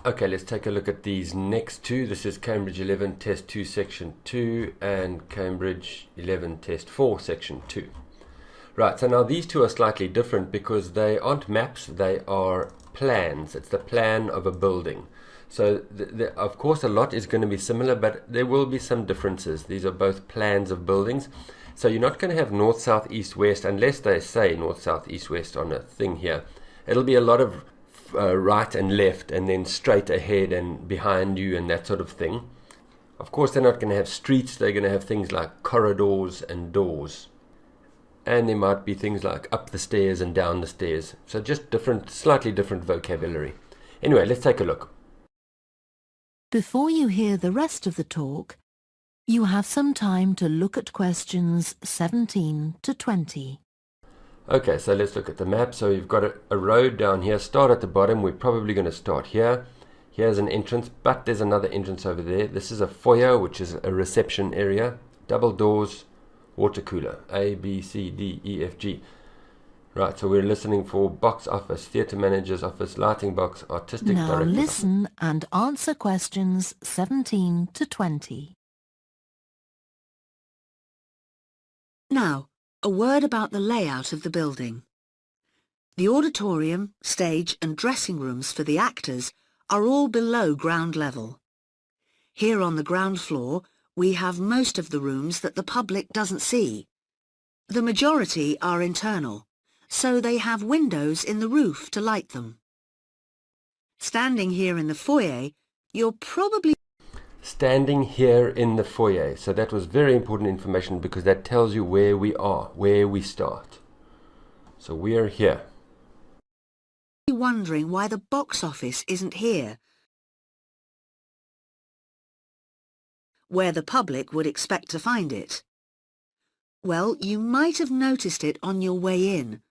Okay, let's take a look at these next two. This is Cambridge-11 Test 2 Section 2 and Cambridge-11 Test 4 Section 2. Right, so now these two are slightly different because they aren't maps, they are plans. It's the plan of a building. So, of course, a lot is going to be similar, but there will be some differences. These are both plans of buildings. So you're not going to have north, south, east, west, unless they say north, south, east, west on a thing here. It'll be a lot of right and left, and then straight ahead and behind you and that sort of thing. Of course, they're not going to have streets. They're going to have things like corridors and doors. And there might be things like up the stairs and down the stairs. So just different, slightly different vocabulary. Anyway, let's take a look. Before you hear the rest of the talk, you have some time to look at questions 17 to 20. Okay, so let's look at the map. So you've got a road down here. Start at the bottom. We're probably going to start here. Here's an entrance, but there's another entrance over there. This is a foyer, which is a reception area. Double doors, water cooler. A, B, C, D, E, F, G. Right, so we're listening for box office, theatre manager's office, lighting box, artistic Now director's listen and answer questions 17 to 20. Now, a word about the layout of the building. The auditorium, stage and dressing rooms for the actors are all below ground level. Here on the ground floor, we have most of the rooms that the public doesn't see. The majority are internal, so they have windows in the roof to light them. Standing here in the foyer, you're probably standing here in the foyer. So that was very important information because that tells you where we are, where we start. So we are here. Wondering why the box office isn't here, where the public would expect to find it. Well, you might have noticed it on your way in.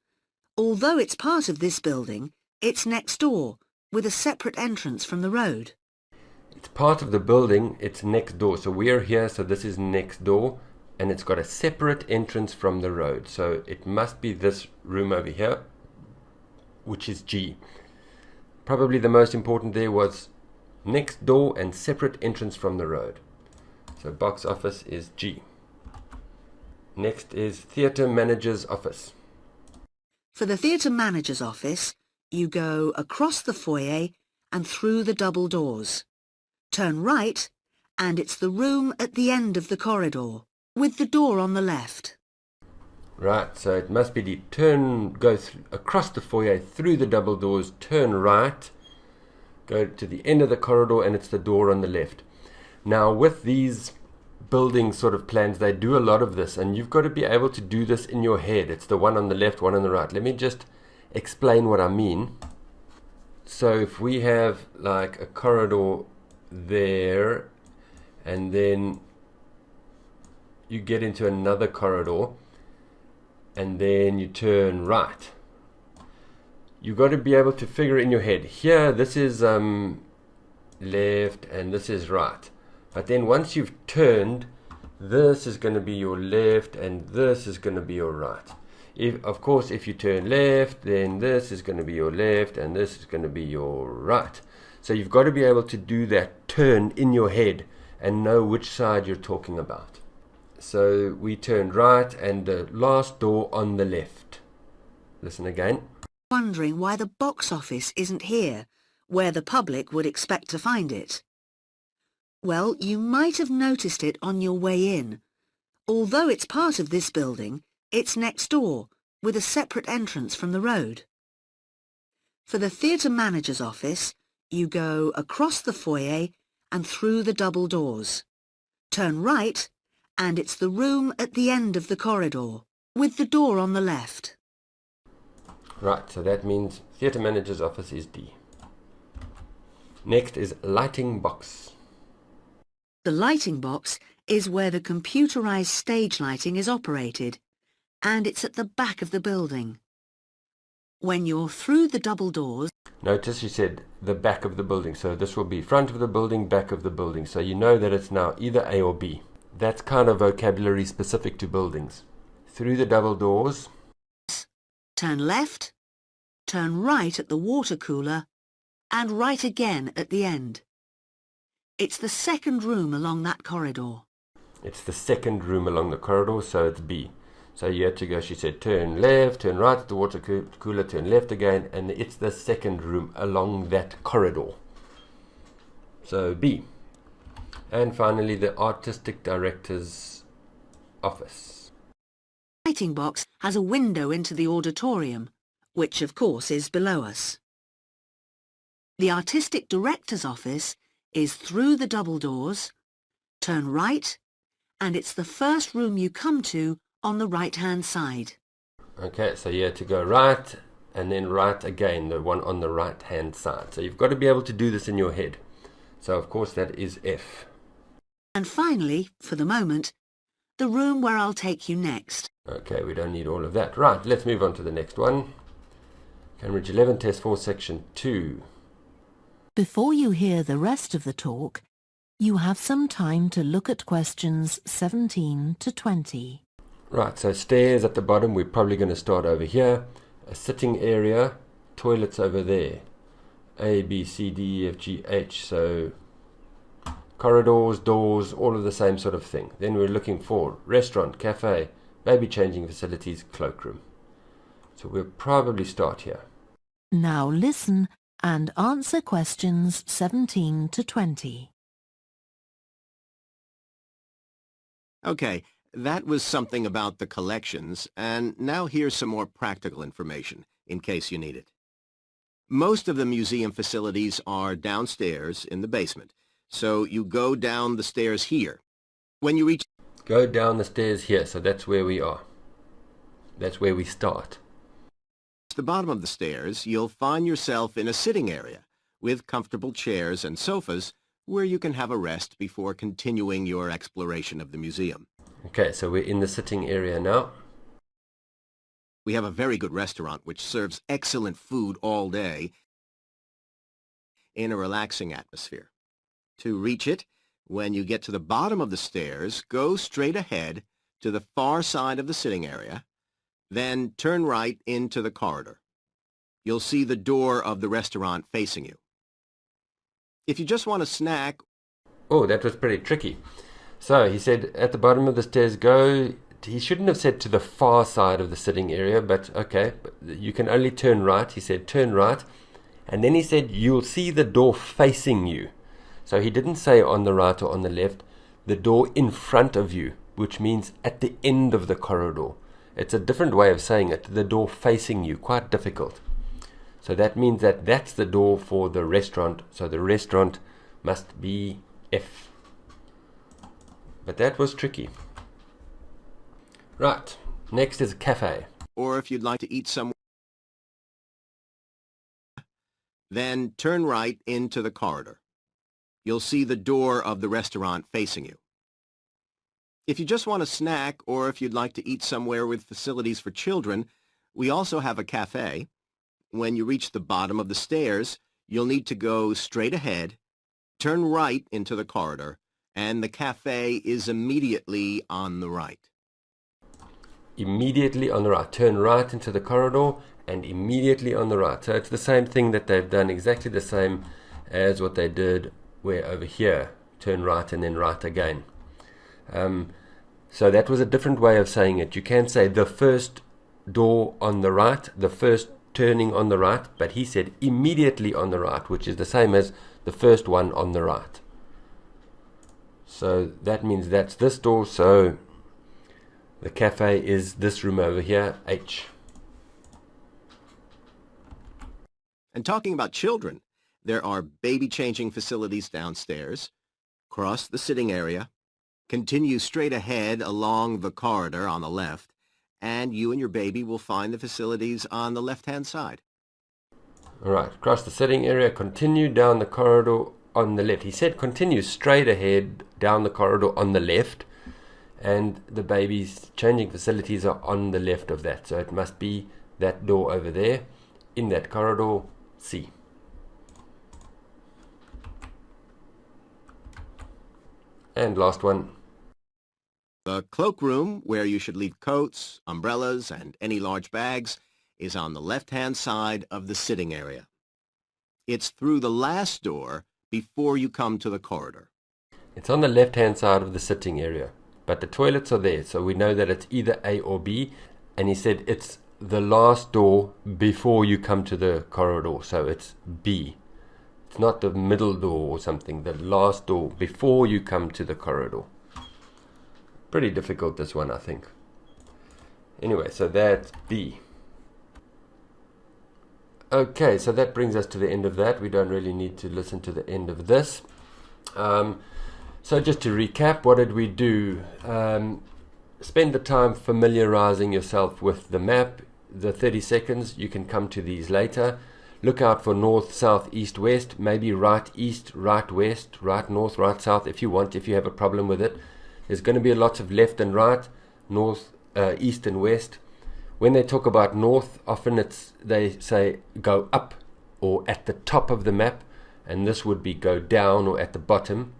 Although it's part of this building, it's next door, with a separate entrance from the road. It's part of the building, it's next door. So we're here, so this is next door, and it's got a separate entrance from the road. So it must be this room over here, which is G. Probably the most important there was next door and separate entrance from the road. So box office is G. Next is theatre manager's office. For the theatre manager's office, you go across the foyer and through the double doors. Turn right, and it's the room at the end of the corridor, with the door on the left. Right, so it must be go across the foyer, through the double doors, turn right, go to the end of the corridor, and it's the door on the left. Now, with these building sort of plans, they do a lot of this, and you've got to be able to do this in your head. It's the one on the left, one on the right. Let me just explain what I mean. So if we have like a corridor there, and then you get into another corridor, and then you turn right. You've got to be able to figure in your head, here this is left and this is right. But then once you've turned, this is going to be your left and this is going to be your right. Of course, if you turn left, then this is going to be your left and this is going to be your right. So you've got to be able to do that turn in your head and know which side you're talking about. So we turned right and the last door on the left. Listen again. Wondering why the box office isn't here, where the public would expect to find it. Well, you might have noticed it on your way in. Although it's part of this building, it's next door, with a separate entrance from the road. For the theatre manager's office, you go across the foyer and through the double doors. Turn right, and it's the room at the end of the corridor, with the door on the left. Right, so that means theatre manager's office is D. Next is lighting box. The lighting box is where the computerized stage lighting is operated, and it's at the back of the building. When you're through the double doors... Notice you said the back of the building, so this will be front of the building, back of the building. So you know that it's now either A or B. That's kind of vocabulary specific to buildings. Through the double doors. Turn left, turn right at the water cooler, and right again at the end. It's the second room along that corridor. It's the second room along the corridor, so it's B. So you had to go, she said, turn left, turn right at the water cooler, turn left again, and it's the second room along that corridor. So B. And finally, the artistic director's office. The writing box has a window into the auditorium, which of course is below us. The artistic director's office is through the double doors, turn right, and it's the first room you come to on the right-hand side. Okay, so you had to go right and then right again, the one on the right-hand side. So you've got to be able to do this in your head. So of course that is F. And finally, for the moment, the room where I'll take you next. Okay, we don't need all of that. Right, let's move on to the next one. Cambridge-11, Test 4, Section 2. Before you hear the rest of the talk, you have some time to look at questions 17 to 20. Right, so stairs at the bottom, we're probably going to start over here. A sitting area, toilets over there. A, B, C, D, E, F, G, H. So corridors, doors, all of the same sort of thing. Then we're looking for restaurant, cafe, baby changing facilities, cloakroom. So we'll probably start here. Now listen and answer questions 17 to 20. Okay, that was something about the collections, and now here's some more practical information, in case you need it. Most of the museum facilities are downstairs in the basement, so you go down the stairs here. When you reach... Go down the stairs here, so that's where we are. That's where we start. the bottom of the stairs, you'll find yourself in a sitting area with comfortable chairs and sofas where you can have a rest before continuing your exploration of the museum. Okay, so we're in the sitting area now. We have a very good restaurant which serves excellent food all day in a relaxing atmosphere. To reach it, when you get to the bottom of the stairs, go straight ahead to the far side of the sitting area, then turn right into the corridor. You'll see the door of the restaurant facing you. If you just want a snack... Oh, that was pretty tricky. So he said at the bottom of the stairs, go... He shouldn't have said to the far side of the sitting area, but okay, you can only turn right. He said turn right, and then he said you'll see the door facing you. So he didn't say on the right or on the left, the door in front of you, which means at the end of the corridor. It's a different way of saying it, the door facing you, quite difficult. So that means that that's the door for the restaurant, so the restaurant must be F. But that was tricky. Right, next is a cafe. Or if you'd like to eat somewhere, then turn right into the corridor. You'll see the door of the restaurant facing you. If you just want a snack or if you'd like to eat somewhere with facilities for children, we also have a cafe. When you reach the bottom of the stairs, you'll need to go straight ahead, turn right into the corridor, and the cafe is immediately on the right. Immediately on the right. Turn right into the corridor and immediately on the right. So it's the same thing that they've done, exactly the same as what they did where over here. Turn right and then right again. So that was a different way of saying it. You can say the first door on the right, the first turning on the right, but he said immediately on the right, which is the same as the first one on the right. So that means that's this door, so the cafe is this room over here, H. And talking about children, there are baby changing facilities downstairs. Cross the sitting area, continue straight ahead along the corridor on the left, and you and your baby will find the facilities on the left-hand side. All right, cross the sitting area, continue down the corridor on the left. He said continue straight ahead down the corridor on the left, and the baby's changing facilities are on the left of that. So it must be that door over there in that corridor, C. And last one. The cloakroom, where you should leave coats, umbrellas, and any large bags, is on the left-hand side of the sitting area. It's through the last door before you come to the corridor. It's on the left-hand side of the sitting area, but the toilets are there, so we know that it's either A or B, and he said it's the last door before you come to the corridor, so it's B. It's not the middle door or something, the last door before you come to the corridor. Pretty difficult, this one, I think. Anyway, so that's B. Okay, so that brings us to the end of that. We don't really need to listen to the end of this. So just to recap, what did we do? Spend the time familiarizing yourself with the map. The 30 seconds, you can come to these later. Look out for north, south, east, west, maybe right east, right west, right north, right south if you want, if you have a problem with it. There's going to be a lot of left and right, north, east and west. When they talk about north, often they say go up or at the top of the map, and this would be go down or at the bottom.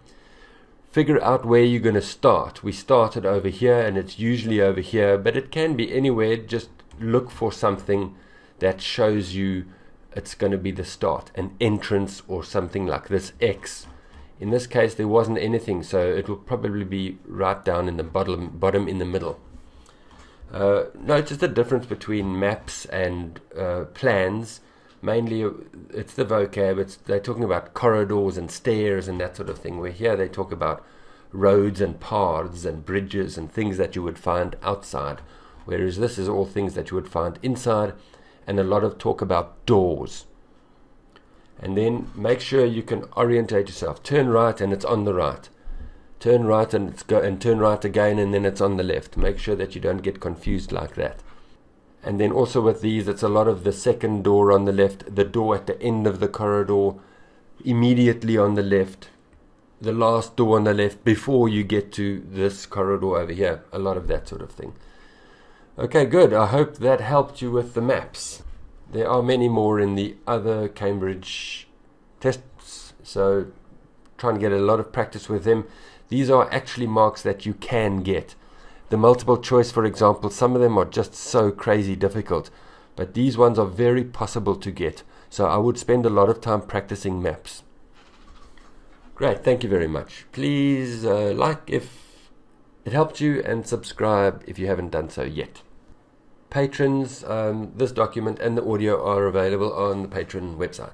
Figure out where you're going to start. We started over here, and it's usually over here, but it can be anywhere. Just look for something that shows you it's going to be the start, an entrance or something like this X. In this case, there wasn't anything, so it will probably be right down in the bottom in the middle. Notice the difference between maps and plans. Mainly, it's the vocab. They're talking about corridors and stairs and that sort of thing, where here they talk about roads and paths and bridges and things that you would find outside, whereas this is all things that you would find inside, and a lot of talk about doors. And then make sure you can orientate yourself. Turn right and it's on the right. Turn right and turn right again and then it's on the left. Make sure that you don't get confused like that. And then also with these, it's a lot of the second door on the left, the door at the end of the corridor, immediately on the left, the last door on the left before you get to this corridor over here. A lot of that sort of thing. Okay, good. I hope that helped you with the maps. There are many more in the other Cambridge tests, so try and get a lot of practice with them. These are actually marks that you can get. The multiple choice, for example, some of them are just so crazy difficult, but these ones are very possible to get. So I would spend a lot of time practicing maps. Great, thank you very much. Please like if it helped you and subscribe if you haven't done so yet. Patrons, this document and the audio are available on the Patreon website.